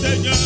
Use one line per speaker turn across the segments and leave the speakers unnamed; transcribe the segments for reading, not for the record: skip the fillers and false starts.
Cette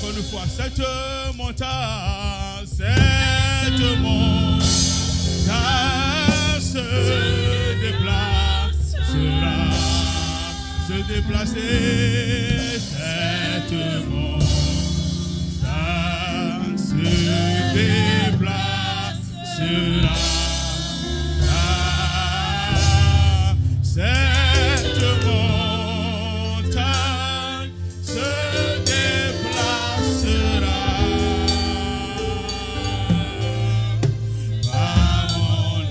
encore une fois, cette montagne se déplacer, cette montagne se déplacera. Cette montagne se déplacera par mon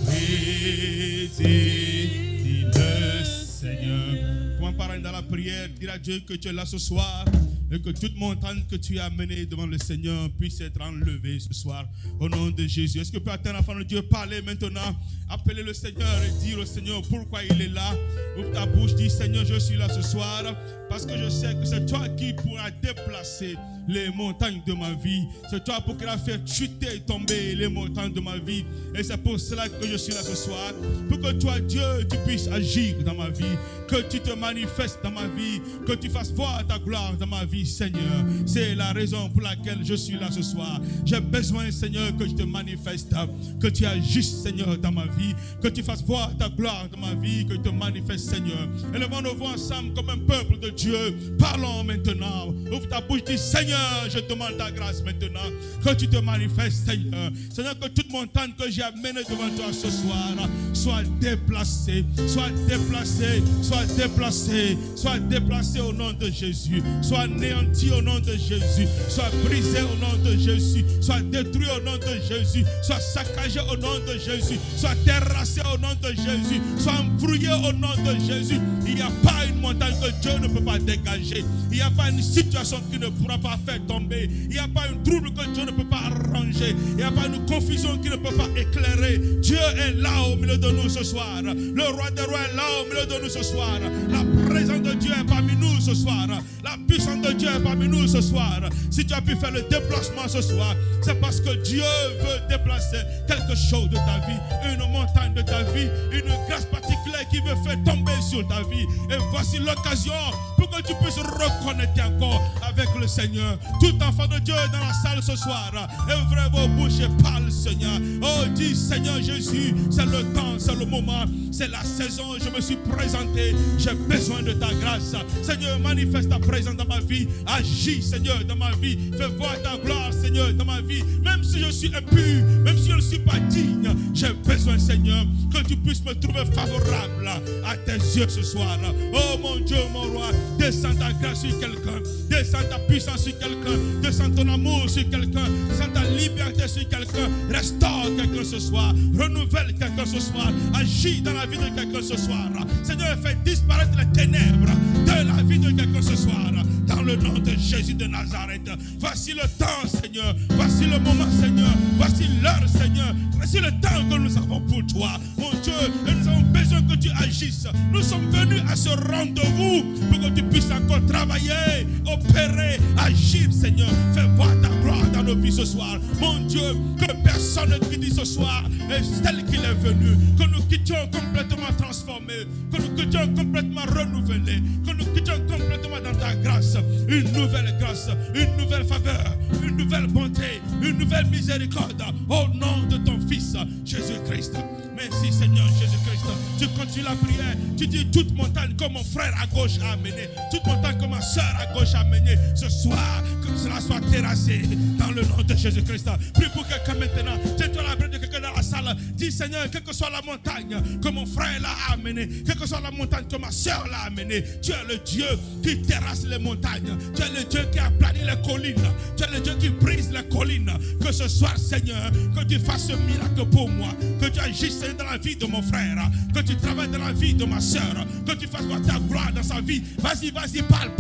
esprit, dit le Seigneur. Comment parler dans la prière, dire à Dieu que tu es là ce soir et que toute montagne que tu as menée devant le Seigneur puisse être enlevée ce soir au nom de Jésus. Est-ce que peut attendre enfant de Dieu parler maintenant? Appelez le Seigneur et dire au Seigneur pourquoi il est là. Ouvre ta bouche, dis Seigneur, je suis là ce soir parce que je sais que c'est toi qui pourras déplacer les montagnes de ma vie. C'est toi pour qui a fait chuter et tomber les montagnes de ma vie. Et c'est pour cela que je suis là ce soir. Pour que toi, Dieu, tu puisses agir dans ma vie. Que tu te manifestes dans ma vie. Que tu fasses voir ta gloire dans ma vie, Seigneur. C'est la raison pour laquelle je suis là ce soir. J'ai besoin, Seigneur, que tu te manifestes. Que tu agisses, Seigneur, dans ma vie. Que tu fasses voir ta gloire dans ma vie. Que tu te manifestes, Seigneur. Élevons nos voix ensemble comme un peuple de Dieu. Parlons maintenant. Ouvre ta bouche, dis Seigneur, je demande ta grâce maintenant. Que tu te manifestes, Seigneur. Seigneur, que toute montagne que j'ai amenée devant toi ce soir soit déplacée. Soit déplacée. Soit déplacée. Soit déplacée au nom de Jésus. Soit anéantie au nom de Jésus. Soit brisée au nom de Jésus. Soit détruite au nom de Jésus. Soit saccagée au nom de Jésus. Soit terrassée au nom de Jésus. Soit embrouillée au nom de Jésus. Il n'y a pas une montagne que Dieu ne peut pas dégager. Il n'y a pas une situation qui ne pourra pas faire tomber. Il n'y a pas un trouble que Dieu ne peut pas arranger. Il n'y a pas une confusion qui ne peut pas éclairer. Dieu est là au milieu de nous ce soir. Le roi des rois est là au milieu de nous ce soir. La présence de Dieu est parmi nous ce soir. La puissance de Dieu est parmi nous ce soir. Si tu as pu faire le déplacement ce soir, c'est parce que Dieu veut déplacer quelque chose de ta vie. Une montagne de ta vie. Une grâce particulière qui veut faire tomber sur ta vie. Et voici l'occasion pour que tu puisses reconnecter encore avec le Seigneur. Tout enfant de Dieu dans la salle ce soir, ouvrez vos bouches et parle, Seigneur. Oh, dis Seigneur Jésus, c'est le temps, c'est le moment, c'est la saison. Je me suis présenté, j'ai besoin de ta grâce. Seigneur, manifeste ta présence dans ma vie. Agis, Seigneur, dans ma vie. Fais voir ta gloire, Seigneur, dans ma vie. Même si je suis impur, même si je ne suis pas digne, j'ai besoin, Seigneur, que tu puisses me trouver favorable à tes yeux ce soir. Oh mon Dieu, mon roi, descends ta grâce sur quelqu'un, descends ta puissance sur quelqu'un, descends ton amour sur quelqu'un, descends ta liberté sur quelqu'un, restaure quelqu'un ce soir, renouvelle quelqu'un ce soir, agis dans la vie de quelqu'un ce soir. Seigneur, fais disparaître les ténèbres de la vie de quelqu'un ce soir, dans le nom de Jésus de Nazareth. Voici le temps, Seigneur, voici le moment, Seigneur, voici l'heure, Seigneur, voici le temps que nous avons pour toi, mon Dieu, et nous avons besoin que tu agisses. Nous sommes venus à ce rendez-vous pour que tu puisses encore travailler, opérer, agir, Seigneur. Fais voir ta gloire dans nos vies ce soir. Mon Dieu, que personne ne quitte ce soir est tel qu'il est venu. Que nous quittions complètement transformés, que nous quittions complètement renouvelés, que nous quittions complètement dans ta grâce. Une nouvelle grâce, une nouvelle faveur, une nouvelle bonté, une nouvelle miséricorde. Au nom de ton Fils, Jésus-Christ. Merci Seigneur Jésus-Christ. Tu continues la prière. Tu dis toute montagne que mon frère à gauche a amené, toute montagne que ma soeur à gauche a amené, ce soir, que cela soit terrassé dans le nom de Jésus-Christ. Prie pour quelqu'un maintenant. Tiens-toi la prière de quelqu'un dans la salle. Dis Seigneur, quelle que soit la montagne que mon frère l'a amené, quelle que soit la montagne que ma soeur l'a amené, tu es le Dieu qui terrasse les montagnes. Tu es le Dieu qui aplanit les collines. Tu es le Dieu qui brise les collines. Que ce soir, Seigneur, que tu fasses ce miracle pour moi. Que tu agisses dans la vie de mon frère. Que tu travailles dans la vie de ma soeur. Que tu fasses voir ta gloire dans sa vie. Vas-y, parle.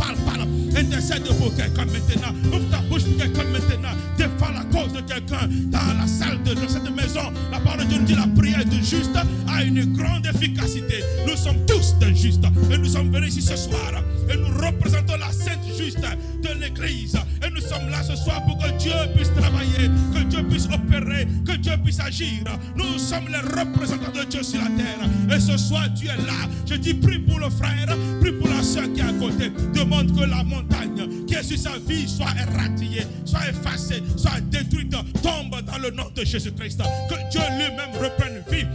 Intercède pour quelqu'un maintenant. Ouvre ta bouche pour quelqu'un maintenant. Défends la cause de quelqu'un dans la salle de cette maison. La parole de Dieu nous dit la prière de juste a une grande efficacité. Nous sommes tous des justes. Et nous sommes venus ici ce soir. Et nous représentons la sainte juste de l'église. Et nous sommes là ce soir pour que Dieu puisse travailler, que Dieu puisse opérer, que Dieu puisse agir. Nous sommes les représentants de Dieu sur la terre. Et ce soir, tu es là. Je dis, prie pour le frère, prie pour la soeur qui est à côté. Demande que la montagne qui sur sa vie soit ératillée, soit effacée, soit détruite, tombe dans le nom de Jésus-Christ. Que Dieu lui-même reprenne vie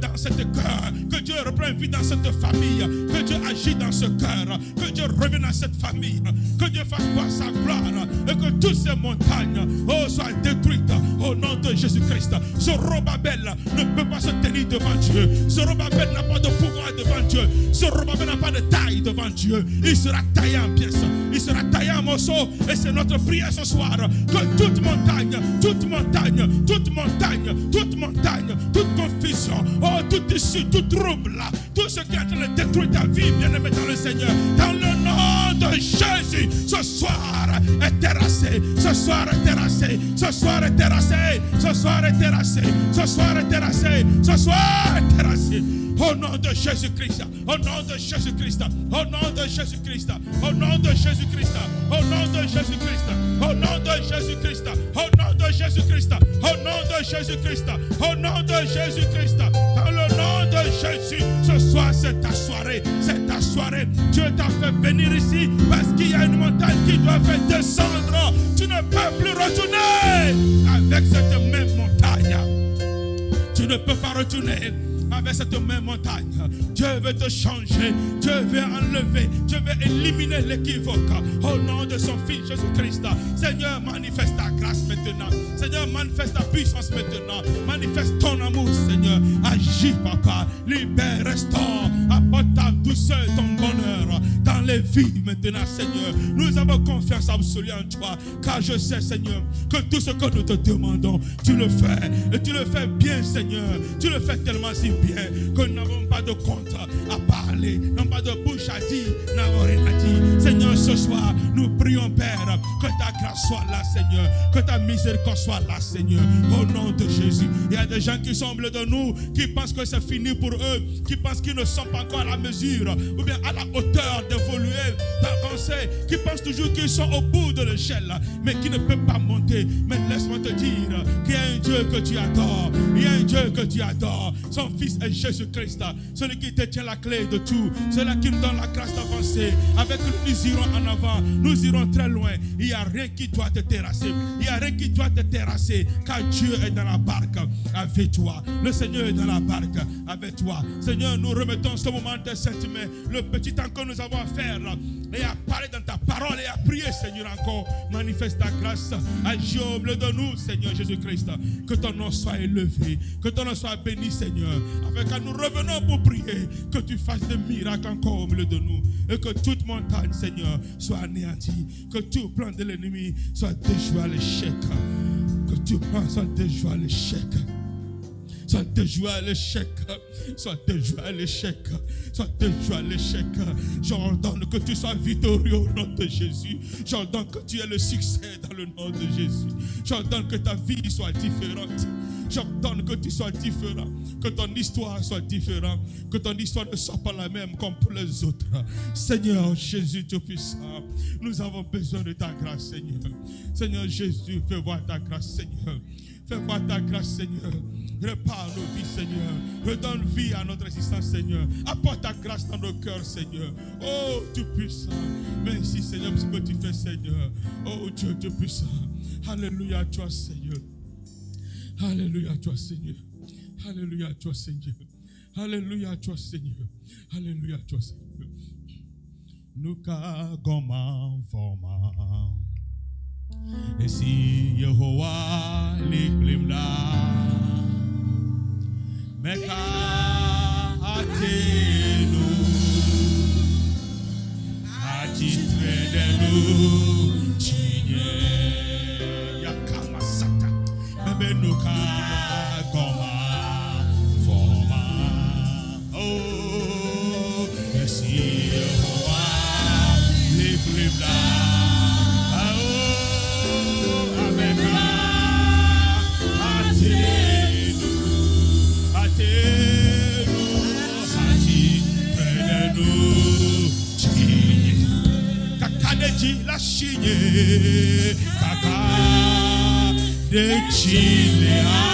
dans cette cœur, que Dieu reprenne vie dans cette famille, que Dieu agit dans ce cœur, que Dieu revienne à cette famille, que Dieu fasse voir sa gloire et que toutes ces montagnes soient détruites au nom de Jésus-Christ. Ce Zorobabel ne peut pas se tenir devant Dieu. Ce Zorobabel n'a pas de pouvoir devant Dieu. Ce Zorobabel n'a pas de taille devant Dieu. Il sera taillé en pièces, il sera taillé en morceaux, et c'est notre prière ce soir que toute montagne, toute montagne, toute montagne, toute montagne, toute confusion, tout issue, tout trouble, tout ce qui est en train de détruire ta vie, bien-aimé dans le Seigneur, dans le nom de Jésus, ce soir est terrassé, ce soir est terrassé, ce soir est terrassé, ce soir est terrassé, ce soir est terrassé, ce soir est terrassé. Au nom de Jésus-Christ, au nom de Jésus-Christ, au nom de Jésus-Christ, au nom de Jésus-Christ, au nom de Jésus-Christ, au nom de Jésus-Christ, au nom de Jésus-Christ, au nom de Jésus-Christ, au nom de Jésus-Christ, dans le nom de Jésus. Ce soir, c'est ta soirée, c'est ta soirée. Dieu t'a fait venir ici parce qu'il y a une montagne qui doit faire descendre. Tu ne peux plus retourner avec cette même montagne. Tu ne peux pas retourner avec cette même montagne. Dieu veut te changer, Dieu veut enlever, Dieu veut éliminer l'équivoque au nom de son Fils Jésus-Christ. Seigneur, manifeste ta grâce maintenant. Seigneur, manifeste ta puissance maintenant. Manifeste ton amour, Seigneur. Agis, Papa. Libère, restaure. Apporte ta douceur, ton bonheur dans les vies maintenant, Seigneur. Nous avons confiance absolue en toi, car je sais, Seigneur, que tout ce que nous te demandons, tu le fais. Et tu le fais bien, Seigneur. Tu le fais tellement si bien que nous n'avons pas de compte à parler, n'avons pas de bouche à dire, n'avons rien à dire. Seigneur, ce soir, nous prions, Père, que ta grâce soit là, Seigneur, que ta miséricorde soit là, Seigneur, au nom de Jésus. Il y a des gens qui sont au milieu de nous, qui pensent que c'est fini pour eux, qui pensent qu'ils ne sont pas encore à la mesure, ou bien à la hauteur d'évoluer, d'avancer, qui pensent toujours qu'ils sont au bout de l'échelle, mais qui ne peuvent pas monter. Mais laisse-moi te dire qu'il y a un Dieu que tu adores, il y a un Dieu que tu adores. Son Fils est Jésus-Christ, celui qui détient la clé de tout, celui qui nous donne la grâce d'avancer. Avec lui, nous irons en avant, nous irons très loin. Il n'y a rien qui doit te terrasser, il n'y a rien qui doit te terrasser, car Dieu est dans la barque avec toi. Le Seigneur est dans la barque avec toi. Seigneur, nous remettons ce moment de cette main, le petit temps que nous avons à faire, et à parler dans ta parole et à prier, Seigneur, encore. Manifeste ta grâce, agis au milieu de nous, Seigneur Jésus-Christ. Que ton nom soit élevé, que ton nom soit béni, Seigneur. Afin que nous revenons pour prier, que tu fasses des miracles encore au milieu de nous, et que toute montagne, Seigneur, soit anéantie, que tout plan de l'ennemi soit déjoué à l'échec, que tout plan soit déjoué à l'échec. Soit déjoué à l'échec, soit déjoué à l'échec, soit déjoué à l'échec. J'ordonne que tu sois victorieux au nom de Jésus. J'ordonne que tu aies le succès dans le nom de Jésus. J'ordonne que ta vie soit différente. J'ordonne que tu sois différent, que ton histoire soit différente, que ton histoire ne soit pas la même comme pour les autres. Seigneur Jésus Tout-Puissant, nous avons besoin de ta grâce, Seigneur. Seigneur Jésus, fais voir ta grâce, Seigneur. Fais voir ta grâce, Seigneur. Répare nos vies, Seigneur. Redonne vie à notre existence, Seigneur. Apporte ta grâce dans nos cœurs, Seigneur. Oh, Dieu puissant. Merci, Seigneur, pour ce que tu fais, Seigneur. Oh, Dieu, Dieu puissant. Alléluia à toi, Seigneur. Alléluia à toi, Seigneur. Alléluia à toi, Seigneur. Alléluia à toi, Seigneur. Alléluia à toi, Seigneur. Nous kagoma forma. Et si Yehowa l'iklimla, meka atenu, atitredenu chinye, yakamasata, mebenuka goma forma. Oh, et si Yehowa l'iklimla. La chigne, kaka de chile a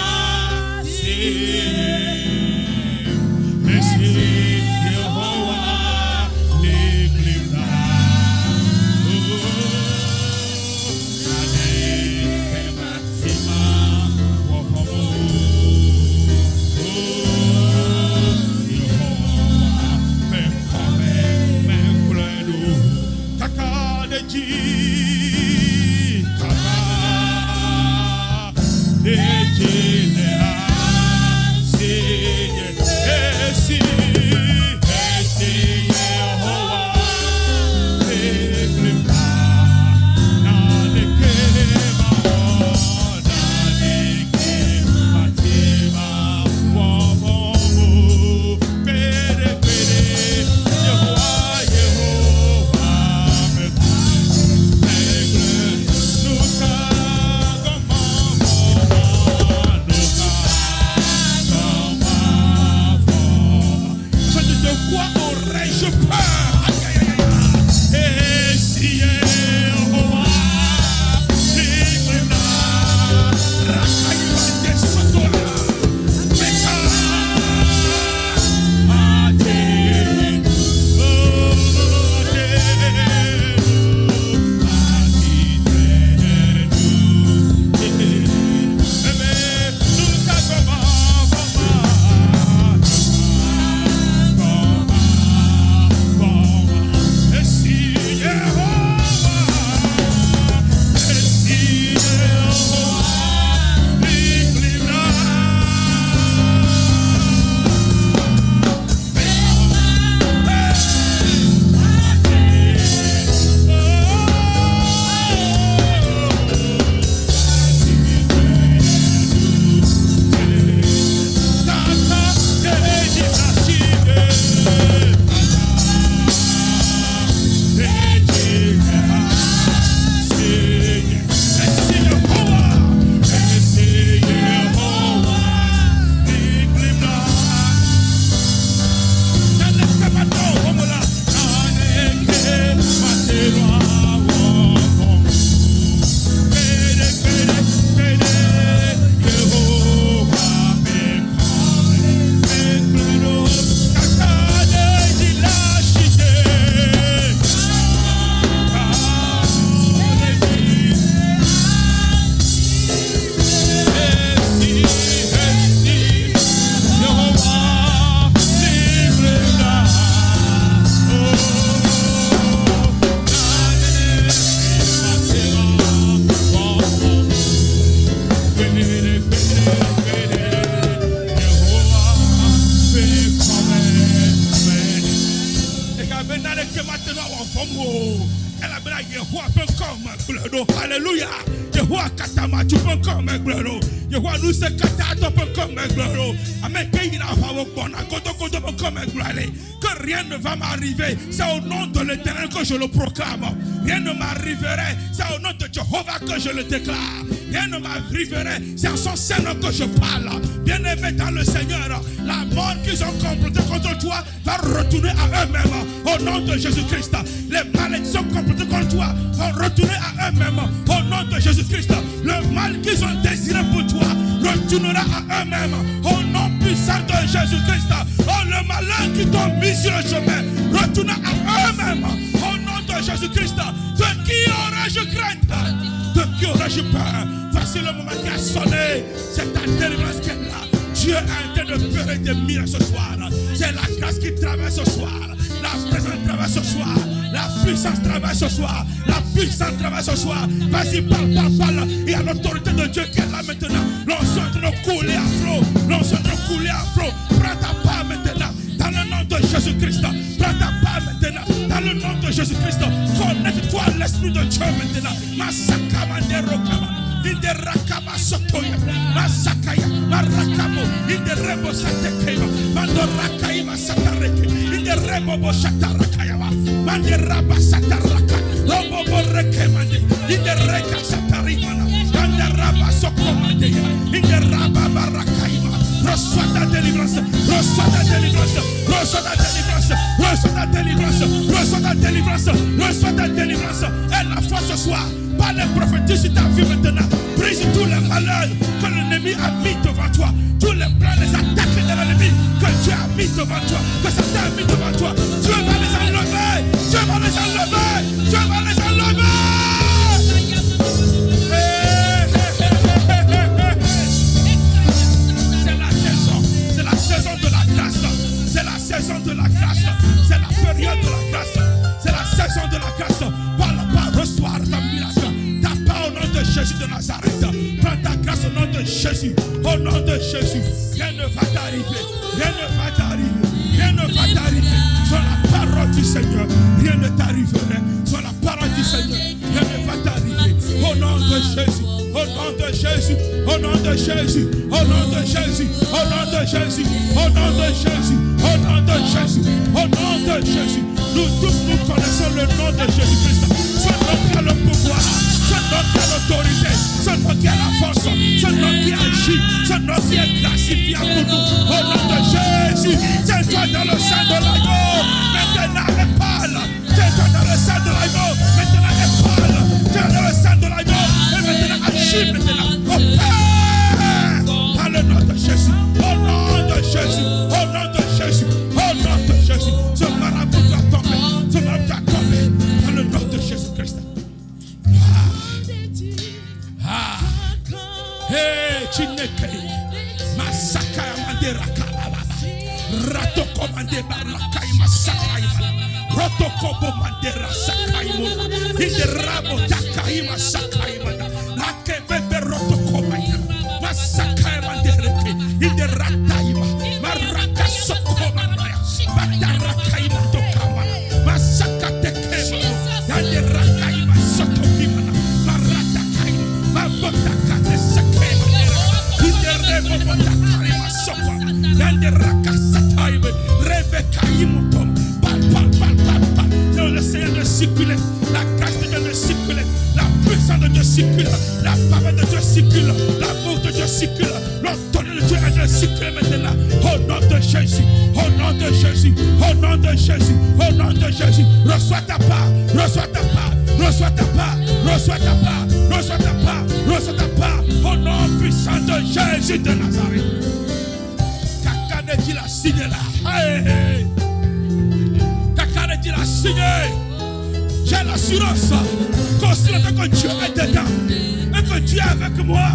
Alléluia. Yehowa katama tu peux encore me gloire. Yehowa nous se kata tu peux encore me gloire. Amen. Que il a pas bon à côté peut encore me gloire. Que rien ne va m'arriver. C'est au nom de l'Éternel que je le proclame. Rien ne m'arriverait. C'est au nom de Jéhovah que je le déclare. Rien ne m'arriverait. C'est en son Seigneur que je parle. Bien-aimé dans le Seigneur, la mort qu'ils ont complotée contre toi va retourner à eux-mêmes. Au nom de Jésus-Christ. Les malédictions complotées contre toi vont retourner à eux-mêmes. Au nom de Jésus-Christ. Le mal qu'ils ont désiré pour toi retournera à eux-mêmes. Au nom puissant de Jésus-Christ. Oh, le malheur qui t'ont mis sur le chemin retourne à eux-mêmes. Au nom de Jésus-Christ. De qui aurais-je crainte? De qui aurais-je peur? Voici le moment qui a sonné. C'est ta délivrance qui est là. Dieu est en train de faire des miracles ce soir. C'est la grâce qui travaille ce soir. La présence travaille ce soir. La puissance travaille ce soir. La puissance travaille ce soir. Vas-y, parle. Il y a l'autorité de Dieu qui est là maintenant. L'on est en train de couler à flot. L'on est en train de couler à flot. Prends ta part maintenant. Dans le nom de Jésus-Christ. Prends ta part maintenant. Dans le nom de Jésus-Christ. Connecte-toi à l'Esprit de Dieu maintenant. Masaka manderokama. Inderakama sotoya. Masakaya. Marakamo. Inderebo satekema. Mandorakaya satareke. Inderebo bosatarakaya. Manderaba sataraka. Robo rekemande. Indereka satarimana. Inderaba sokomande. Inderaba barakaya. Reçois ta délivrance. Reçois ta délivrance. Reçois ta délivrance. Reçois ta délivrance. Reçois ta délivrance. Reçois ta délivrance. Et la foi ce soir. Par les prophéties sur ta vie maintenant. Brise tous les malheurs que l'ennemi a mis devant toi. Tous les plans, les attaques de l'ennemi que Dieu a mis devant toi. Que Satan a mis devant toi. Dieu va les enlever. Dieu va les enlever. Dieu va les enlever. C'est la saison de la grâce. C'est la saison de la grâce. C'est la période de la grâce. C'est la saison de la grâce. Par la parole. Jésus de Nazareth. Prends ta grâce au nom de Jésus. Au nom de Jésus. Rien ne va t'arriver. Rien ne va t'arriver. Rien ne va t'arriver. Sur la parole du Seigneur, rien ne t'arriverait. Sur la parole du Seigneur, rien ne va t'arriver. Au nom de Jésus. Au nom de Jésus, au nom de Jésus, au nom de Jésus, au nom de Jésus, au nom de Jésus, au nom de Jésus, au nom de Jésus. Nous tous nous connaissons le nom de Jésus-Christ. Ce nom qui a le pouvoir, ce nom qui a l'autorité, ce nom qui a la force, ce nom qui agit, ce nom qui est classifiable pour nous. Au nom de Jésus, tiens-toi dans le sein de l'agneau, maintenant et parle. Tiens-toi dans le sein de l'agneau, maintenant et parle. Tiens-toi dans le sein de l'agneau, et maintenant agis maintenant. Dans le nom de Jésus, au nom de Jésus, au nom de Jésus, au nom de Jésus. Ce marabout doit tomber, ce marabout doit tomber. Dans le nom de Jésus-Christ. Hey, Chineke, Masaka Mandera Kalaba, Ratoko Mandera Lakai Masaka, Rotoko Mandera Sakaimuna, Inderabo Takai Masaka, Nake Bebe Rotoko Mandera, Masaka Mandera, Inderataima, Maraka Soko Mandera, Batarakaima Tokama, Masaka Tekema, Yanderakaima Sotokimana, Maratakai, Mabotaka Saka. Le Seigneur de circuler, la grâce de Dieu de circuler, la puissance de Dieu circule, la parole de Dieu circule, l'amour de Dieu circule, l'autorité de Dieu est de circuler maintenant. Au nom de Jésus, au nom de Jésus, au nom de Jésus, au nom de Jésus, reçois ta part, reçois ta part, reçois ta part, reçois ta part, reçois ta part, reçois ta part, au nom puissant de Jésus de Nazareth. Quelqu'un dit la signé là. Hey. Quelqu'un dit la signé. J'ai l'assurance que Dieu est dedans et que Dieu est avec moi.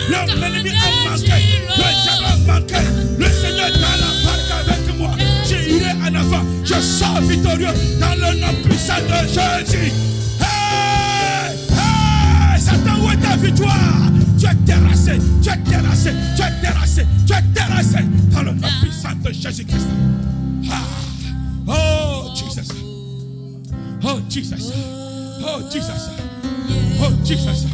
L'ennemi a manqué, le diable a manqué. Le Seigneur est dans la barque avec moi. Je irai en avant, je sors victorieux dans le nom puissant de Jésus. Hey, hey, Satan, où est ta victoire? Tu es terrassé, tu es terrassé, tu es terrassé, tu es terrassé dans le nom puissant de Jésus-Christ. Oh Jesus, oh Jesus, oh Jesus, oh Jesus.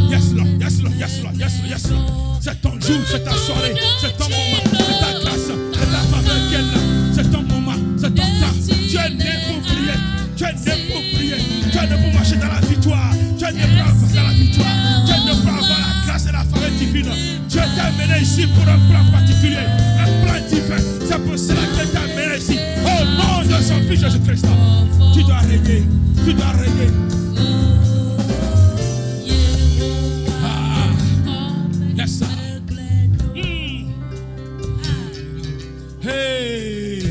Yes Lord, yes Lord, yes Lord, yes Lord, yes Lord. C'est ton jour, c'est ta soirée, c'est ton moment, c'est ta grâce, c'est ta faveur qui est là. C'est ton moment, c'est ton temps. Tu es né pour prier, tu es né pour prier, tu es né pour marcher dans la victoire, tu es né pour avoir la victoire, tu es né pour avoir la grâce et la faveur divine. Dieu t'a amené ici pour un plan particulier, un plan divin. C'est pour cela que t'a amené ici. Au nom de son Fils Jésus-Christ, tu dois régner, tu dois régner. Yes, sir. Hey,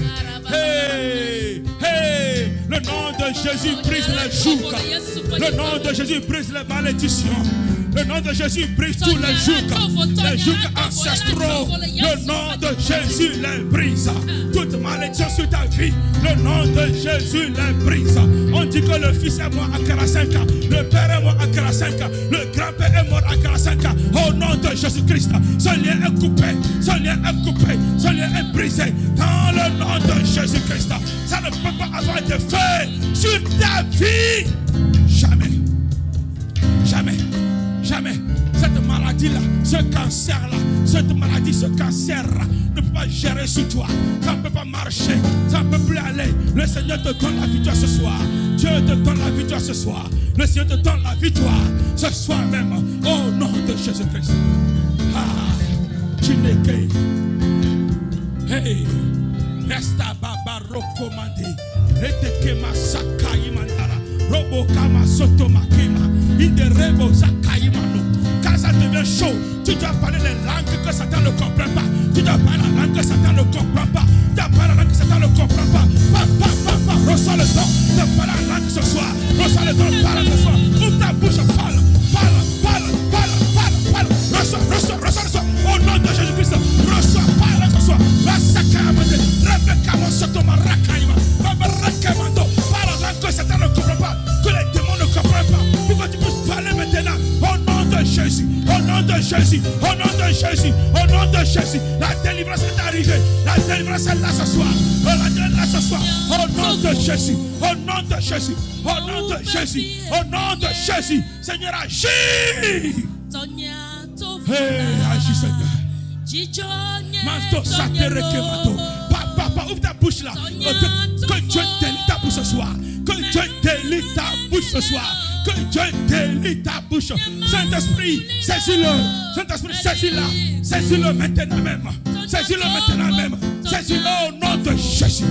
hey, hey. Le nom de Jésus brise les jougs. Le nom de Jésus brise les malédictions. Le nom de Jésus brise tous les jougs ancestraux. Le nom de Jésus les brise. Toute malédiction sur ta vie, le nom de Jésus les brise. On dit que le fils est mort à 45 ans, le père est mort à 45 ans, le grand-père est mort à 45 ans. Au nom de Jésus-Christ, ce lien est coupé, ce lien est coupé, ce lien est brisé. Dans le nom de Jésus-Christ, ça ne peut pas avoir été fait sur ta vie. Jamais, jamais. Jamais. Cette maladie-là, ce cancer-là, cette maladie, ce cancer-là ne peut pas gérer sur toi. Ça ne peut pas marcher. Ça ne peut plus aller. Le Seigneur te donne la victoire ce soir. Dieu te donne la victoire ce soir. Le Seigneur te donne la victoire ce soir même. Au nom de Jésus-Christ. Ah, Chineke. Hey. Resta baba recommandé. Reteke masaka imandara. Robo kama soto makema. Inderebo zakaimano. Quand ça devient chaud, tu dois parler les langues que Satan ne comprend pas. Tu dois parler la langue que Satan ne comprend pas. Tu dois parler la langue que Satan ne comprend pas. Papa, reçois le don de parler la langue ce soir. Reçois le don de parler ce soir. Ouvre ta bouche, parle. Reçois. Au nom de Jésus-Christ, reçois, parle ce soir. La sacramento, Rebecca, mon sotoma, rakaima, Baba Rakamando, parle la langue que Satan ne comprend pas, que les démons ne comprennent pas. Pour que tu puisses parler maintenant. Au de Jésus, au nom de Jésus, au nom de Jésus, la délivrance est arrivée, la délivrance est là ce soir, la délivrance ce soir, au nom de Jésus, au nom de Jésus, au nom de Jésus, au nom de Jésus, Seigneur agis. Agis Seigneur. Manto satereke mato. Papa, ouvre ta bouche là. Que Dieu délite ta bouche ce soir. Que Dieu délite ta bouche ce soir. Que Dieu délite ta bouche. Saint-Esprit, saisis-le. Saint-Esprit, saisis-le. Saisis-le maintenant même. Saisis-le maintenant même. Saisis-le au nom de Jésus.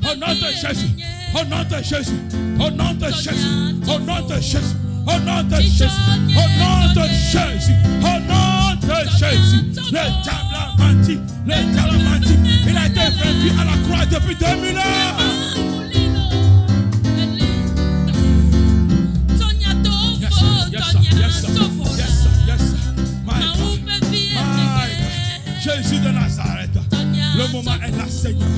Au nom de Jésus. Au nom de Jésus. Au nom de Jésus. Au nom de Jésus. Au nom de Jésus, au nom de Jésus, au nom de Jésus, le diable a menti, il a été vaincu à la croix depuis 2000 ans. Jésus de Nazareth, le moment est là, Seigneur.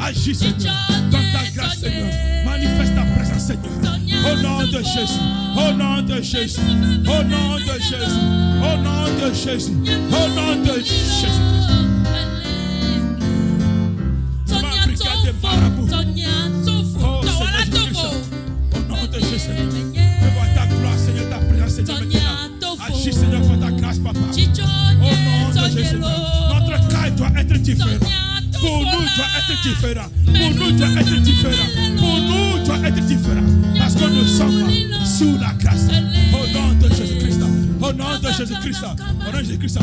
Agis, Seigneur, dans ta grâce, Seigneur. Manifeste ta présence, Seigneur. Au nom de Jésus, au nom de Jésus, au nom de Jésus, au nom de Jésus, au nom de Jésus. On va prier à des marabouts. Oh Seigneur Jésus-Christ, au nom de Jésus, Seigneur. Je vois ta gloire, Seigneur, ta présence, Seigneur, maintenant. Agis, Seigneur, pour ta grâce, Papa. Au nom de Jésus, notre cas doit être différent. Pour nous, doit être différent. Pour nous, doit être différent. Pour nous, doit être différent. Parce que nous sommes sous la grâce. Au nom de Jésus-Christ. Au nom de Jésus-Christ. Au nom de Jésus-Christ.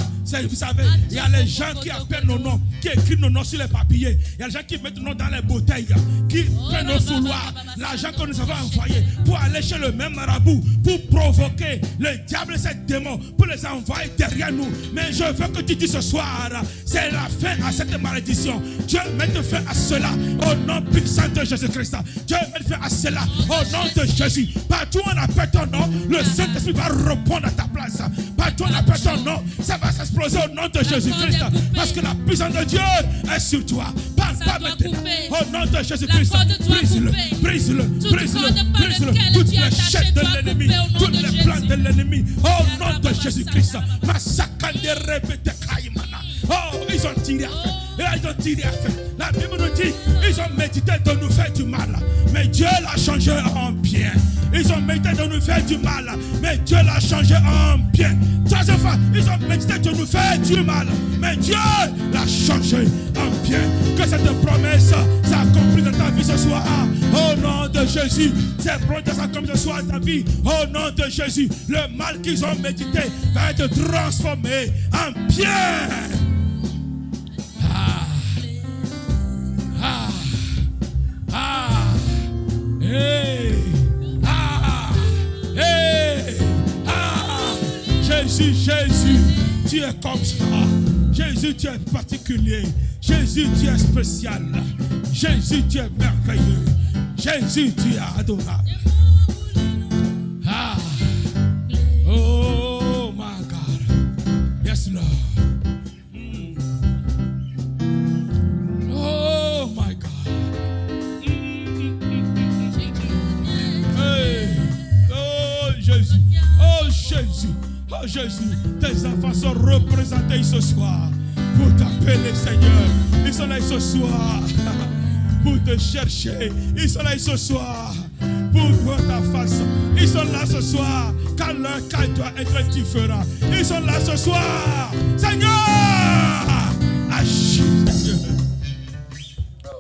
Vous savez, il y a les gens qui appellent nos noms, qui écrivent nos noms sur les papiers. Il y a les gens qui mettent nos noms dans les bouteilles, qui prennent nos fouloirs, l'argent que nous avons envoyé pour aller chez le même marabout, pour provoquer le diable et ses démons, pour les envoyer derrière nous. Mais je veux que tu dises ce soir, c'est la fin à cette malédiction. Dieu mette fin à cela au nom puissant de Jésus-Christ. Dieu mette fin à cela au nom de Jésus. Partout où on appelle ton nom, le Saint-Esprit va répondre à ta place. Partout où on appelle ton nom, ça va s'exploser au nom de Jésus-Christ. Parce que la puissance de Dieu est sur toi. Parle pas maintenant. Au nom de Jésus-Christ. Brise-le, brise-le, brise-le, brise-le. Toutes les chaînes de l'ennemi, toutes les plans de l'ennemi. Au nom de Jésus-Christ. Oh, ils ont tiré à faire. Et là, ils ont tiré à faire. La Bible nous dit, ils ont médité de nous faire du mal. Mais Dieu l'a changé en bien. Ils ont médité de nous faire du mal. Mais Dieu l'a changé en bien. Troisième fois, ils ont médité de nous faire du mal. Mais Dieu l'a changé en bien. Que cette promesse s'accomplisse dans ta vie ce soir. Au nom de Jésus. Cette promesse s'accomplisse ce soir dans ta vie. Au nom de Jésus. Le mal qu'ils ont médité va être transformé en bien. Jésus, Jésus, tu es comme ça. Jésus, tu es particulier. Jésus, tu es spécial. Jésus, tu es merveilleux. Jésus, tu es adorable. Oh my God. Yes, Lord. Oh my God. Hey. Oh Jésus. Oh Jésus. Oh Jésus, tes enfants sont représentés ce soir pour t'appeler Seigneur. Ils sont là ce soir pour te chercher. Ils sont là ce soir pour voir ta face. Ils sont là ce soir car leur cas doit être différent. Ils sont là ce soir. Seigneur, agis Seigneur.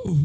Oh.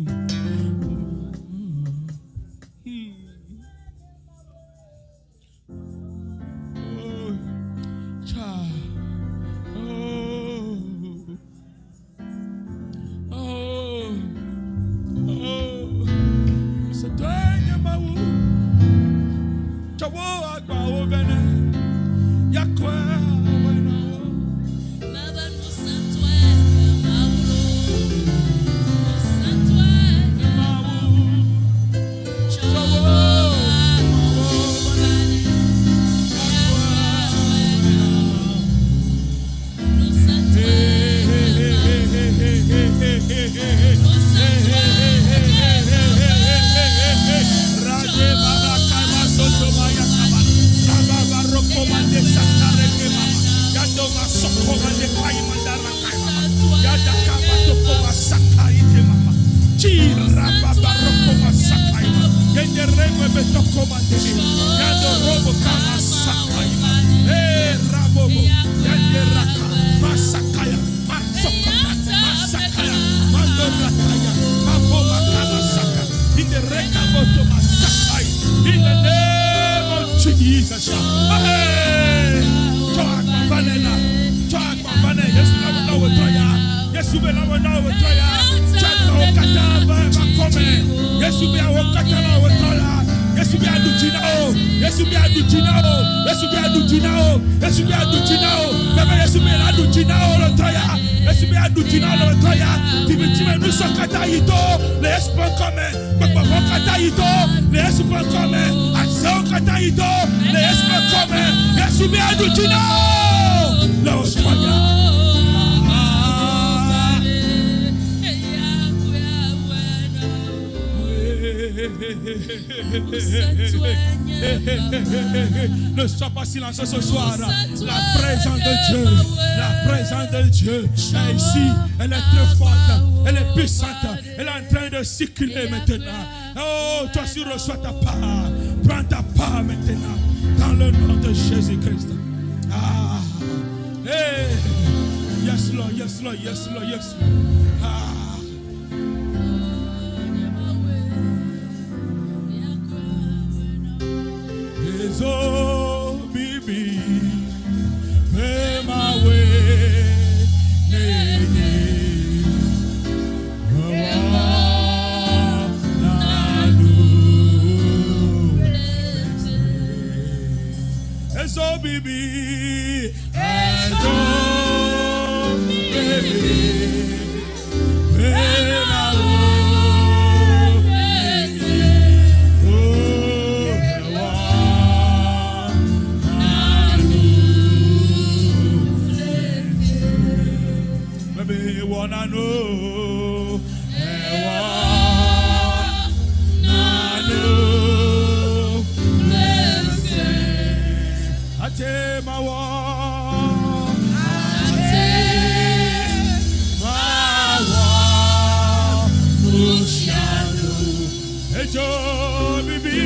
In the name of Jesus. Hey! Ne sois pas silencieux ce soir. La présence de Dieu est ici. Elle est très forte, elle est puissante, elle est en train de circuler maintenant. Oh, toi aussi reçois ta part. Prends ta part maintenant dans le nom de Jésus-Christ. Ah, hey. Yes Lord, yes Lord, yes Lord, yes Lord. Ah. Oh, baby, pay my way, so baby, wanna know, I take my walk, hey Joe, baby,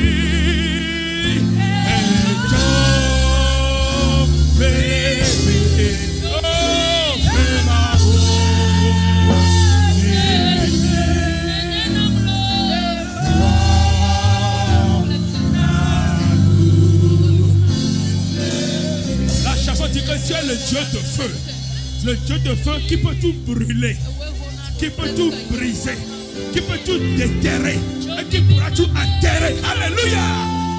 hey Joe, baby. Tu es le Dieu de feu. Le Dieu de feu qui peut tout brûler, qui peut tout briser, qui peut tout déterrer et qui pourra tout enterrer. Alléluia!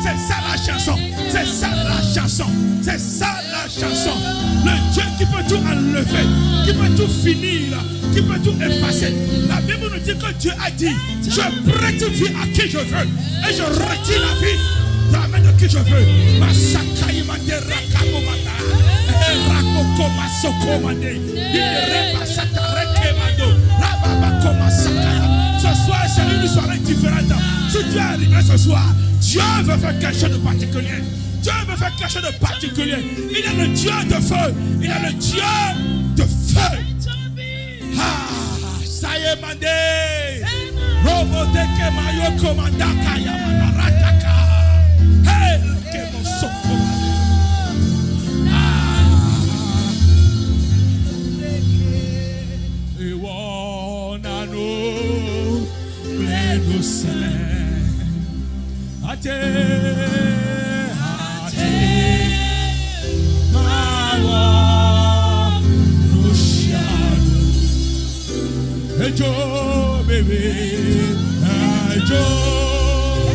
C'est ça la chanson. C'est ça la chanson. C'est ça la chanson. Le Dieu qui peut tout enlever, qui peut tout finir, qui peut tout effacer. La Bible nous dit que Dieu a dit: je prête vie à qui je veux et je retire la vie dans la main de qui je veux. Ce soir, c'est une soirée différente. Si tu es arrivé ce soir, Dieu veut faire quelque chose de particulier. Dieu veut faire quelque chose de particulier. Il est le Dieu de feu. Il est le Dieu de feu. Ah, ça y est, mandé. Roboteke mayo komandaka yamanarataka. Hey, que mon soko. We wanna know where to send. Ate, my one no shadow. Hey Joe, baby, hey Joe,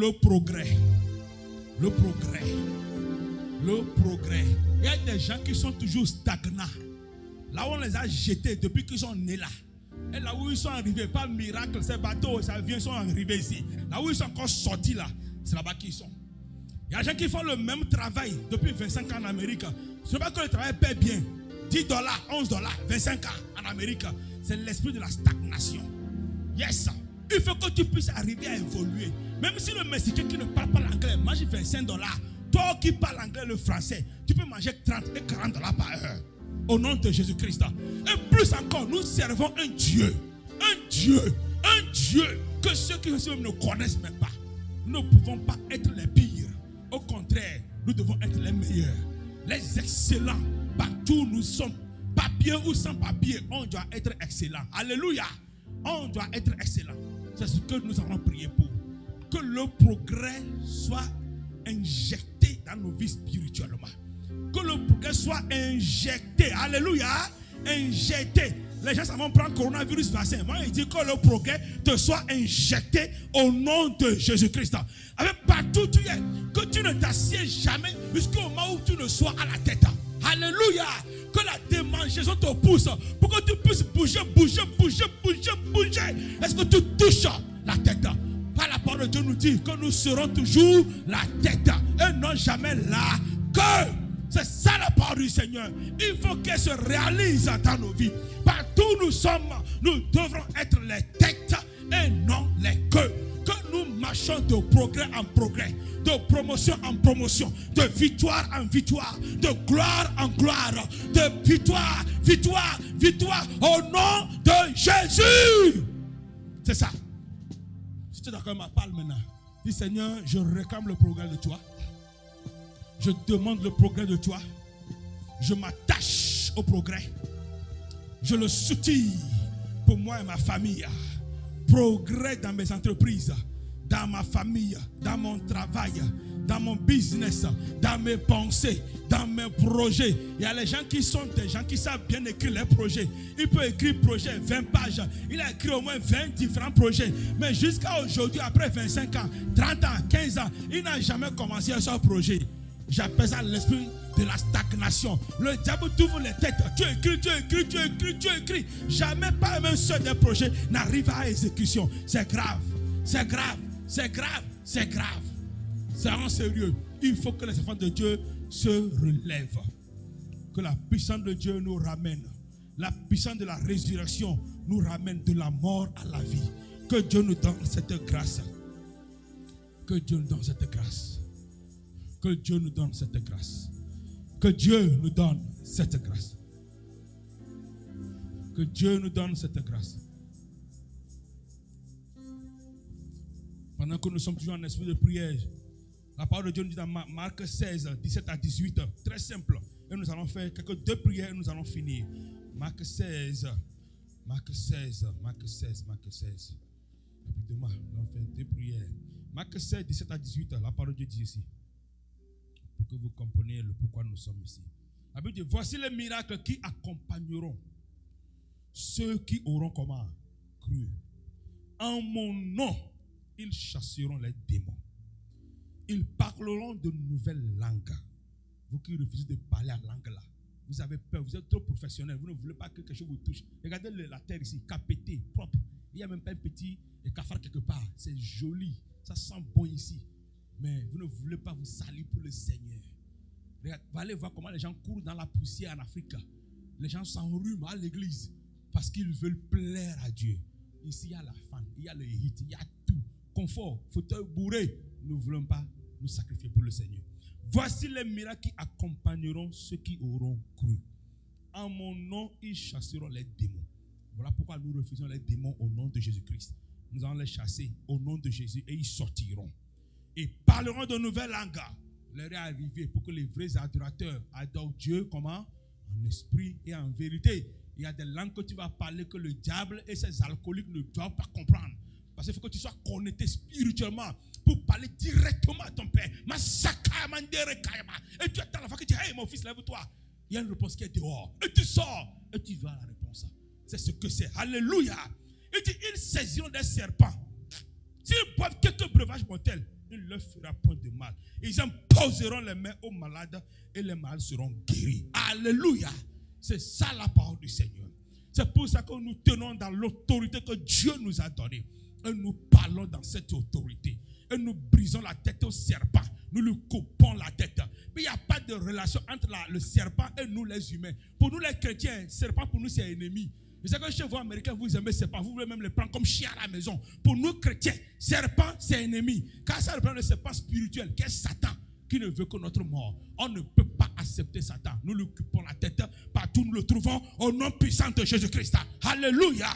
le progrès. Le progrès. Le progrès. Il y a des gens qui sont toujours stagnants. Là où on les a jetés depuis qu'ils sont nés là. Et là où ils sont arrivés, par miracle, ces bateaux, ça vient, ils sont arrivés ici. Là où ils sont encore sortis là, c'est là-bas qu'ils sont. Il y a des gens qui font le même travail depuis 25 ans en Amérique. Ce n'est pas que le travail paie bien. $10, $11, 25 ans en Amérique. C'est l'esprit de la stagnation. Yes. Il faut que tu puisses arriver à évoluer. Même si le Mexicain qui ne parle pas l'anglais mange $25, toi qui parles l'anglais et le français, tu peux manger 30 et $40 par heure. Au nom de Jésus-Christ. Et plus encore, nous servons un Dieu. Un Dieu que ceux qui ne connaissent même pas. Nous ne pouvons pas être les pires. Au contraire, nous devons être les meilleurs. Les excellents. Partout nous sommes. Papier ou sans papier, on doit être excellent. Alléluia. On doit être excellent. C'est ce que nous allons prier pour. Que le progrès soit injecté dans nos vies spirituellement. Que le progrès soit injecté. Alléluia. Injecté. Les gens vont prendre coronavirus vaccin. Moi, il dit que le progrès te soit injecté au nom de Jésus-Christ. Avec partout où tu es, que tu ne t'assieds jamais jusqu'au moment où tu ne sois à la tête. Alléluia. Que la démangeaison te pousse pour que tu puisses bouger. Est-ce que tu touches la tête? Par la parole de Dieu nous dit que nous serons toujours la tête et non jamais la queue. C'est ça la parole du Seigneur. Il faut qu'elle se réalise dans nos vies. Partout où nous sommes, nous devrons être les têtes et non les queues. Que nous marchons de progrès en progrès, de promotion en promotion, de victoire en victoire, de gloire en gloire, de victoire au nom de Jésus. C'est ça. Si tu es d'accord, ma parle maintenant. Dis Seigneur, je réclame le progrès de toi. Je demande le progrès de toi. Je m'attache au progrès. Je le soutiens pour moi et ma famille. Progrès dans mes entreprises, dans ma famille, dans mon travail, dans mon business, dans mes pensées, dans mes projets. Il y a les gens qui sont des gens qui savent bien écrire les projets. Il peut écrire projet 20 pages. Il a écrit au moins 20 différents projets. Mais jusqu'à aujourd'hui, après 25 ans, 30 ans, 15 ans, il n'a jamais commencé un seul projet. J'appelle ça l'esprit de la stagnation. Le diable t'ouvre les têtes. Tu écris. Jamais pas même seul des projets n'arrive à exécution. C'est grave. C'est en sérieux. Il faut que les enfants de Dieu se relèvent. Que la puissance de Dieu nous ramène. La puissance de la résurrection nous ramène de la mort à la vie. Que Dieu nous donne cette grâce. Que Dieu nous donne cette grâce. Que Dieu nous donne cette grâce. Que Dieu nous donne cette grâce. Que Dieu nous donne cette grâce. Pendant que nous sommes toujours en esprit de prière, la parole de Dieu nous dit dans Marc 16, 17 à 18, très simple. Et nous allons faire deux prières et nous allons finir. Marc 16. Rapidement, nous allons faire deux prières. Marc 16, 17 à 18, la parole de Dieu dit ici. Pour que vous compreniez le pourquoi nous sommes ici. La Bible dit, voici les miracles qui accompagneront ceux qui auront comment? Cru. En mon nom, ils chasseront les démons. Ils parleront de nouvelles langues. Vous qui refusez de parler en langue là, vous avez peur, vous êtes trop professionnel, vous ne voulez pas que quelque chose vous touche. Regardez la terre ici, capétée, propre. Il n'y a même pas un petit cafard quelque part. C'est joli, ça sent bon ici. Mais vous ne voulez pas vous salir pour le Seigneur. Vous allez voir comment les gens courent dans la poussière en Afrique. Les gens s'enrhument à l'église parce qu'ils veulent plaire à Dieu. Ici, il y a la fan, il y a le hit, il y a tout. Confort, fauteuil bourré. Nous ne voulons pas nous sacrifier pour le Seigneur. Voici les miracles qui accompagneront ceux qui auront cru. En mon nom, ils chasseront les démons. Voilà pourquoi nous refusons les démons au nom de Jésus-Christ. Nous allons les chasser au nom de Jésus et ils sortiront. Et parleront de nouvelles langues. L'heure est arrivée pour que les vrais adorateurs adorent Dieu comment? En esprit et en vérité. Il y a des langues que tu vas parler que le diable et ses alcooliques ne doivent pas comprendre. Parce qu'il faut que tu sois connecté spirituellement pour parler directement à ton Père. Et tu attends la fois que tu dis, hey mon fils, lève-toi. Il y a une réponse qui est dehors. Et tu sors. Et tu vas à la réponse. C'est ce que c'est. Alléluia. Il dit, ils saisiront des serpents. S'ils boivent quelques breuvages mortels, il ne leur fera point de mal. Ils imposeront les mains aux malades et les malades seront guéris. Alléluia. C'est ça la parole du Seigneur. C'est pour ça que nous tenons dans l'autorité que Dieu nous a donnée. Et nous parlons dans cette autorité. Et nous brisons la tête au serpent. Nous lui coupons la tête. Mais il n'y a pas de relation entre le serpent et nous les humains. Pour nous les chrétiens, le serpent pour nous c'est ennemi. Vous savez que chez vous américains, vous aimez le serpent. Vous voulez même le prendre comme chien à la maison. Pour nous chrétiens, serpent c'est ennemi. Car ça reprend le serpent spirituel qui est Satan, qui ne veut que notre mort. On ne peut pas accepter Satan. Nous lui coupons la tête. Partout nous le trouvons au nom puissant de Jésus-Christ. Alléluia.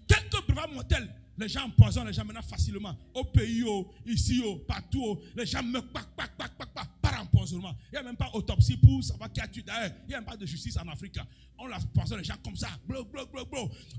Quelques brevets mortels. Les gens empoisonnent les gens maintenant facilement. Au pays, ici, partout. Les gens meurent par empoisonnement. Il n'y a même pas autopsie pour savoir qui a tué. D'ailleurs, il n'y a même pas de justice en Afrique. On empoisonne les gens comme ça.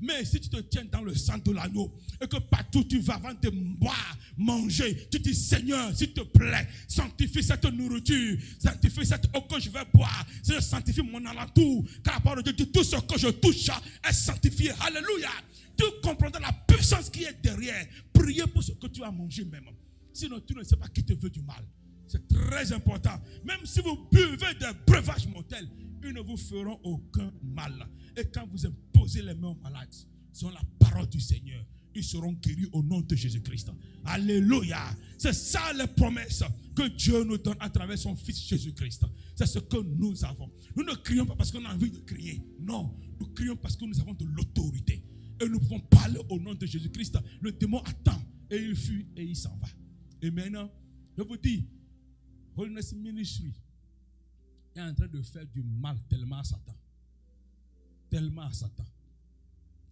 Mais si tu te tiens dans le sang de l'agneau et que partout tu vas avant de boire, manger, tu dis Seigneur, s'il te plaît, sanctifie cette nourriture, sanctifie cette eau que je vais boire. Seigneur, sanctifie mon alentour. Car la parole de Dieu dit tout ce que je touche est sanctifié. Alléluia. Tu comprendras la puissance qui est derrière. Priez pour ce que tu as mangé même. Sinon, tu ne sais pas qui te veut du mal. C'est très important. Même si vous buvez des breuvages mortels, ils ne vous feront aucun mal. Et quand vous imposez les mains aux malades, selon la parole du Seigneur, ils seront guéris au nom de Jésus-Christ. Alléluia. C'est ça les promesses que Dieu nous donne à travers son Fils Jésus-Christ. C'est ce que nous avons. Nous ne crions pas parce qu'on a envie de crier. Non, nous crions parce que nous avons de l'autorité. Et nous pouvons parler au nom de Jésus-Christ. Le démon attend et il fuit et il s'en va. Et maintenant, je vous dis, Holiness Ministry est en train de faire du mal tellement à Satan. Tellement à Satan.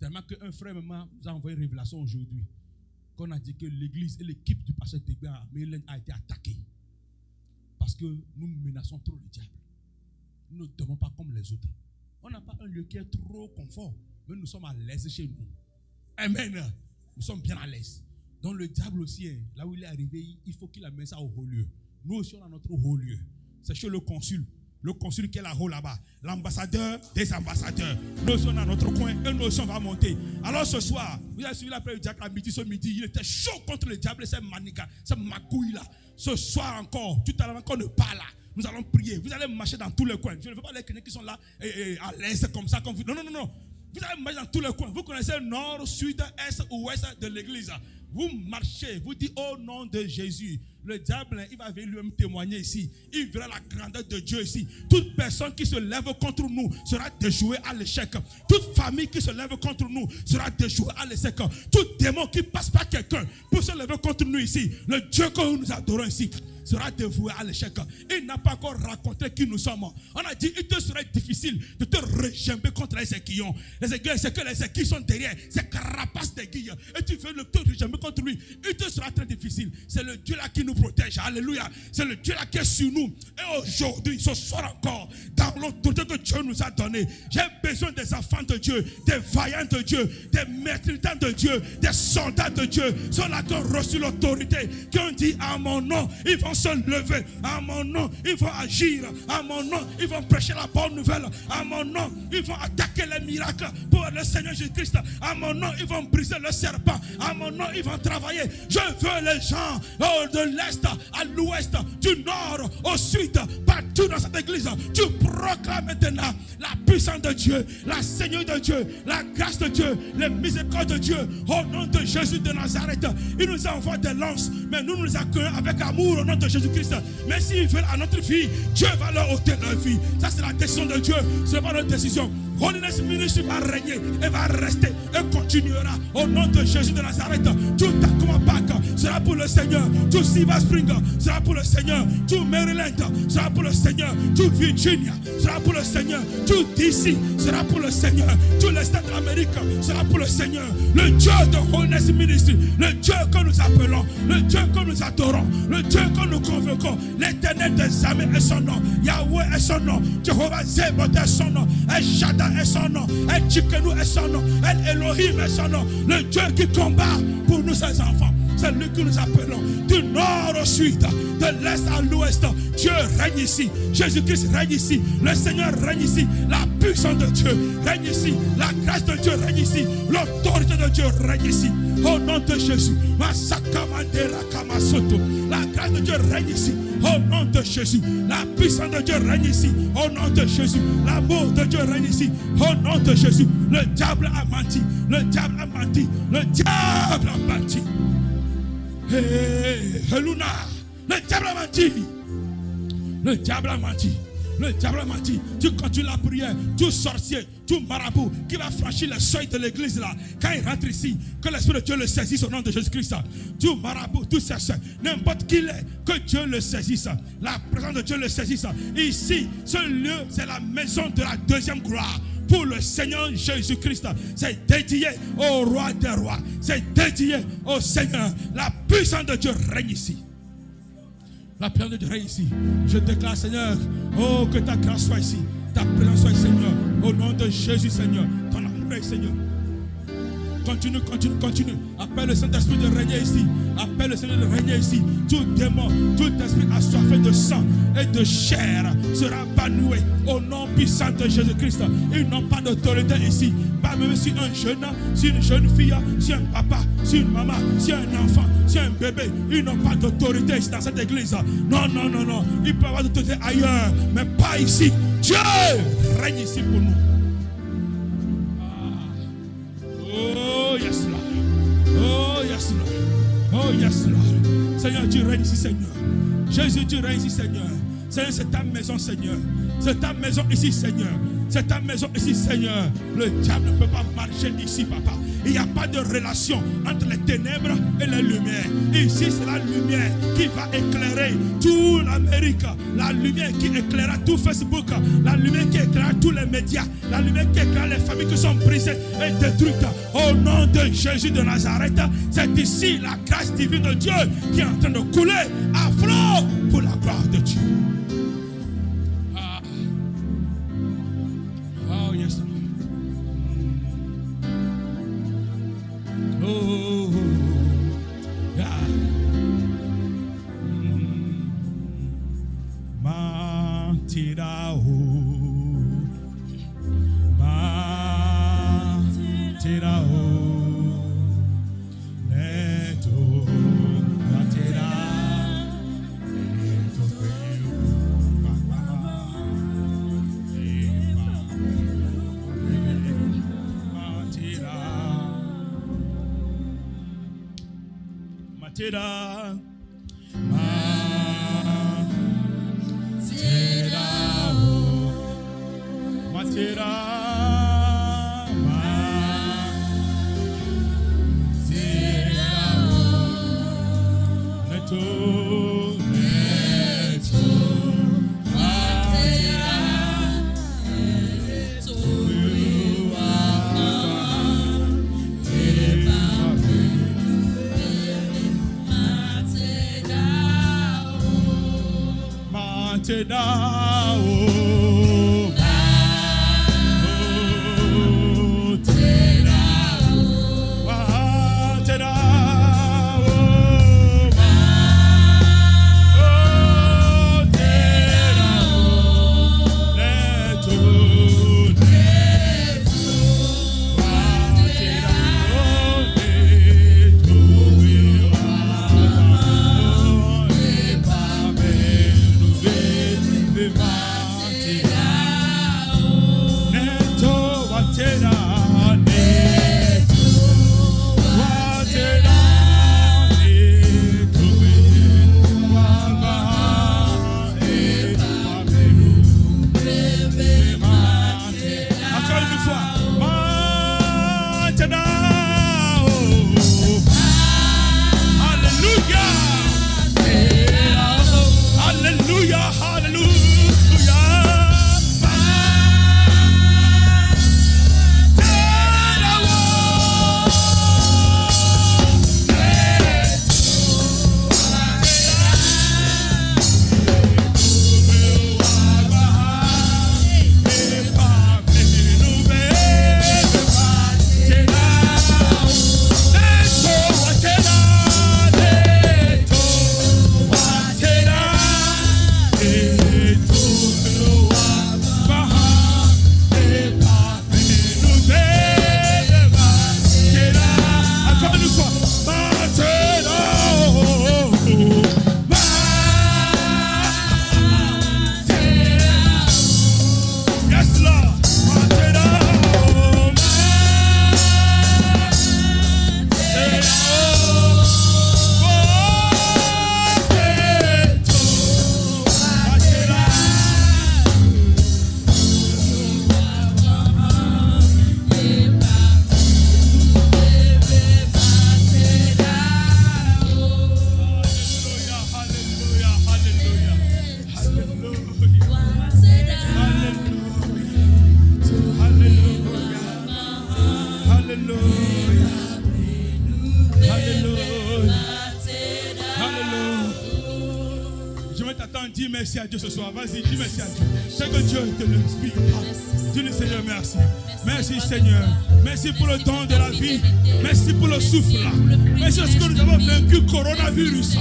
Tellement qu'un frère maman nous a envoyé une révélation aujourd'hui. Qu'on a dit que l'église et l'équipe du pasteur Tegbe à Maryland a été attaquée. Parce que nous menaçons trop le diable. Nous ne devons pas comme les autres. On n'a pas un lieu qui est trop confort. Mais nous sommes à l'aise chez nous. Amen. Nous sommes bien à l'aise. Donc le diable aussi, là où il est arrivé, il faut qu'il amène ça au haut lieu. Nous aussi, on a notre haut lieu. C'est chez le consul. Le consul qui est là-haut là-bas. L'ambassadeur des ambassadeurs. Nous aussi, on a notre coin et nous aussi, on va monter. Alors ce soir, vous avez suivi la prière du diable à midi, ce midi. Il était chaud contre le diable et ses manigas, ses magouilles-là. Ce soir encore, tout à l'heure encore ne pas là. Nous allons prier. Vous allez marcher dans tous les coins. Je ne veux pas les chrétiens qui sont là à l'aise comme ça. Comme vous. Non. Vous allez marcher dans tous les coins. Vous connaissez le nord, sud, est, ouest de l'église. Vous marchez, vous dites au nom de Jésus. Le diable, il va venir lui-même témoigner ici. Il verra la grandeur de Dieu ici. Toute personne qui se lève contre nous sera déjouée à l'échec. Toute famille qui se lève contre nous sera déjouée à l'échec. Tout démon qui passe par quelqu'un pour se lever contre nous ici, le Dieu que nous adorons ici, sera dévoué à l'échec. Il n'a pas encore raconté qui nous sommes. On a dit, il te serait difficile de te regimber contre les aiguillons. Les aiguillons, c'est que les aiguilles sont derrière. C'est carapace d'aiguilles. Et tu veux te regimber contre lui. Il te sera très difficile. C'est le Dieu là qui nous protège. Alléluia. C'est le Dieu là qui est sur nous. Et aujourd'hui, ce soir encore, dans l'autorité que Dieu nous a donnée, j'ai besoin des enfants de Dieu, des vaillants de Dieu, des maîtrisants de Dieu, des soldats de Dieu. Ceux-là qui ont reçu l'autorité, qui ont dit à mon nom, ils vont se lever. À mon nom, ils vont agir. À mon nom, ils vont prêcher la bonne nouvelle. À mon nom, ils vont attaquer les miracles pour le Seigneur Jésus-Christ. À mon nom, ils vont briser le serpent. À mon nom, ils vont travailler. Je veux les gens de l'Est à l'Ouest, du Nord au Sud, partout dans cette église. Tu proclames maintenant la puissance de Dieu, la Seigneur de Dieu, la grâce de Dieu, les miséricordes de Dieu. Au nom de Jésus de Nazareth, il nous envoie des lances, mais nous nous accueillons avec amour au nom de Jésus-Christ. Mais s'ils veulent à notre vie, Dieu va leur ôter leur vie. Ça, c'est la décision de Dieu. Ce n'est pas notre décision. Holiness Ministry va régner et va rester et continuera au nom de Jésus de Nazareth. Tout Takoma Park sera pour le Seigneur. Tout Silver Spring sera pour le Seigneur. Tout Maryland sera pour le Seigneur. Tout Virginia sera pour le Seigneur. Tout DC sera pour le Seigneur. Tout l'État de l'Amérique sera pour le Seigneur. Le Dieu de Holiness Ministry, le Dieu que nous appelons, le Dieu que nous adorons, le Dieu que nous convoquons, l'Éternel des armées est son nom, Yahweh est son nom, Jehovah Zebot est son nom, El Shaddai est son nom, El Tchikenu est son nom, El Elohim est son nom, le Dieu qui combat pour nous ses enfants. C'est lui que nous appelons. Du nord au sud, de l'est à l'ouest, Dieu règne ici. Jésus-Christ règne ici. Le Seigneur règne ici. La puissance de Dieu règne ici. La grâce de Dieu règne ici. L'autorité de Dieu règne ici. Au nom de Jésus. La grâce de Dieu règne ici. Au nom de Jésus. La puissance de Dieu règne ici. Au nom de Jésus. L'amour de Dieu règne ici. Au nom de Jésus. Le diable a menti. Le diable a menti. Le diable a menti. Heluna. Le diable a menti. Le diable a menti. Le diable a menti. Tu continues la prière. Tout sorcier, tout marabout qui va franchir le seuil de l'église là, quand il rentre ici, que l'Esprit de Dieu le saisisse au nom de Jésus-Christ. Tout marabout, tout chercheur, n'importe qui il est, que Dieu le saisisse. La présence de Dieu le saisisse. Ici, ce lieu, c'est la maison de la deuxième gloire. Pour le Seigneur Jésus-Christ, c'est dédié au roi des rois. C'est dédié au Seigneur. La puissance de Dieu règne ici. La présence de Dieu règne ici. Je déclare, Seigneur, oh, que ta grâce soit ici. Ta présence soit ici, Seigneur. Au nom de Jésus, Seigneur. Ton amour est, Seigneur. Continue, continue, continue. Appelle le Saint-Esprit de régner ici. Appelle le Seigneur de régner ici. Tout démon, tout esprit assoiffé de sang et de chair sera banoué au nom puissant de Jésus-Christ. Ils n'ont pas d'autorité ici. Pas même si un jeune, si une jeune fille, si un papa, si une maman, si un enfant, si un bébé, ils n'ont pas d'autorité ici dans cette église. Non, non, non, non. Ils peuvent avoir d'autorité ailleurs, mais pas ici. Dieu règne ici pour nous. Oh yes Lord. Oh yes Lord. Oh yes Lord. Seigneur, tu règnes ici, Seigneur. Jésus, tu règnes ici, Seigneur. Seigneur, c'est ta maison, Seigneur. C'est ta maison ici, Seigneur. C'est ta maison ici, Seigneur. Le diable ne peut pas marcher ici, papa. Il n'y a pas de relation entre les ténèbres et la lumière. Ici, c'est la lumière qui va éclairer toute l'Amérique. La lumière qui éclairera tout Facebook. La lumière qui éclairera tous les médias. La lumière qui éclairera les familles qui sont brisées et détruites. Au nom de Jésus de Nazareth, c'est ici la grâce divine de Dieu qui est en train de couler à flot pour la gloire de Dieu. Oh, yes, Lord. Oh, yeah. Matirao, Neto, Matira, Neto, Matira, dis merci à Dieu ce soir. Vas-y, dis merci à Dieu. C'est que Dieu te l'inspire. Dis-le Seigneur, merci. Merci Seigneur. Merci pour le don de la vie. Merci pour le souffle. Merci de ce que nous avons vaincu coronavirus.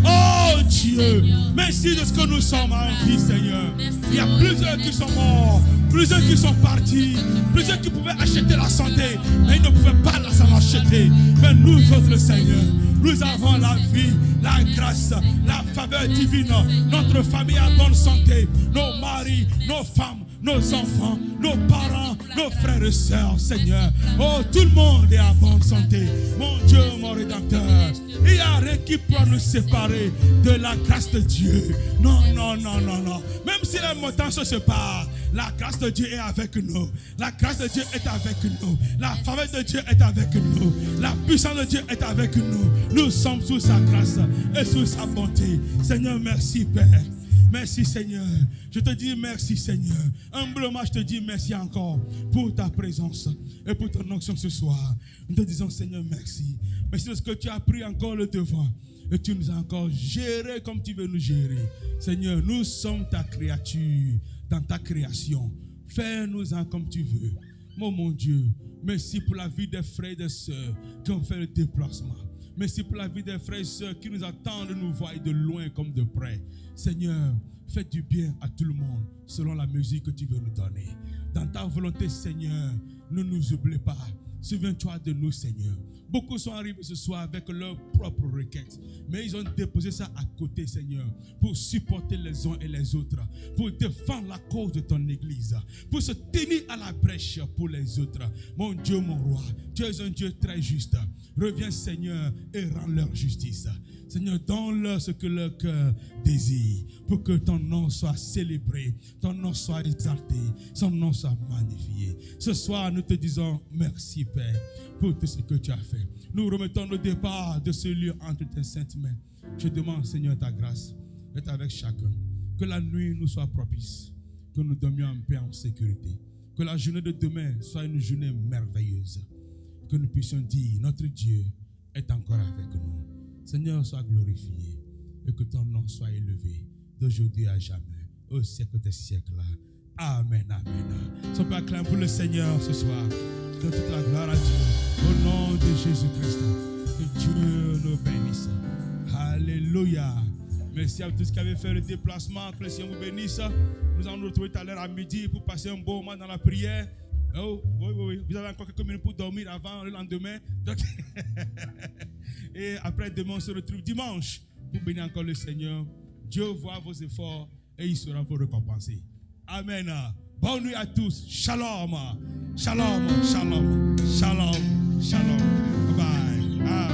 Oh Dieu, merci de ce que nous sommes en vie, Seigneur. Il y a plusieurs qui sont morts, plusieurs qui sont partis, plusieurs qui pouvaient acheter la santé, mais ils ne pouvaient pas la acheter. Mais nous autres, Seigneur, nous avons la vie, la grâce, la faveur divine. Notre famille en bonne santé, nos maris, nos femmes, nos enfants, nos parents, nos frères et sœurs, Seigneur. Oh, tout le monde est en bonne santé. Mon Dieu, mon Rédempteur. Il n'y a rien qui pourra nous séparer de la grâce de Dieu. Non, non, non, non, non. Même si les montagnes se séparent, la grâce de Dieu est avec nous. La grâce de Dieu est avec nous. La faveur de Dieu est avec nous. La puissance de Dieu est avec nous. Nous sommes sous sa grâce et sous sa bonté. Seigneur, merci Père. Merci Seigneur. Je te dis merci Seigneur. Humblement, je te dis merci encore pour ta présence et pour ton onction ce soir. Nous te disons Seigneur merci. Merci de ce que tu as pris encore le devant et tu nous as encore géré comme tu veux nous gérer. Seigneur, nous sommes ta créature dans ta création. Fais-nous-en comme tu veux. Mon Dieu, merci pour la vie des frères et des sœurs qui ont fait le déplacement. Merci pour la vie des frères et sœurs qui nous attendent de nous voir de loin comme de près. Seigneur, fais du bien à tout le monde selon la mesure que tu veux nous donner. Dans ta volonté, Seigneur, ne nous oublie pas. Souviens-toi de nous, Seigneur. Beaucoup sont arrivés ce soir avec leurs propres requêtes, mais ils ont déposé ça à côté, Seigneur, pour supporter les uns et les autres, pour défendre la cause de ton Église, pour se tenir à la brèche pour les autres. Mon Dieu, mon roi, tu es un Dieu très juste. Reviens, Seigneur, et rends-leur justice. Seigneur, donne-leur ce que leur cœur désire, pour que ton nom soit célébré, ton nom soit exalté, son nom soit magnifié. Ce soir, nous te disons merci, Père, pour tout ce que tu as fait. Nous remettons le départ de ce lieu entre tes saintes mains. Je demande, Seigneur, ta grâce d'être avec chacun. Que la nuit nous soit propice, que nous dormions en paix, en sécurité. Que la journée de demain soit une journée merveilleuse. Que nous puissions dire, notre Dieu est encore avec nous. Seigneur, sois glorifié et que ton nom soit élevé d'aujourd'hui à jamais, au siècle des siècles. Amen, amen. Son Père acclame pour le Seigneur ce soir. Donne toute la gloire à Dieu. Au nom de Jésus-Christ, que Dieu nous bénisse. Alléluia. Merci à tous qui avaient fait le déplacement. Que le Seigneur vous bénisse. Nous allons nous retrouver tout à l'heure à midi pour passer un bon moment dans la prière. Oh, oui. Vous avez encore quelques minutes pour dormir avant le lendemain. Donc et après demain, on se retrouve dimanche pour bénir encore le Seigneur. Dieu voit vos efforts et il sera vous récompenser. Amen. Bonne nuit à tous. Shalom. Shalom. Shalom. Shalom. Shalom. Bye bye.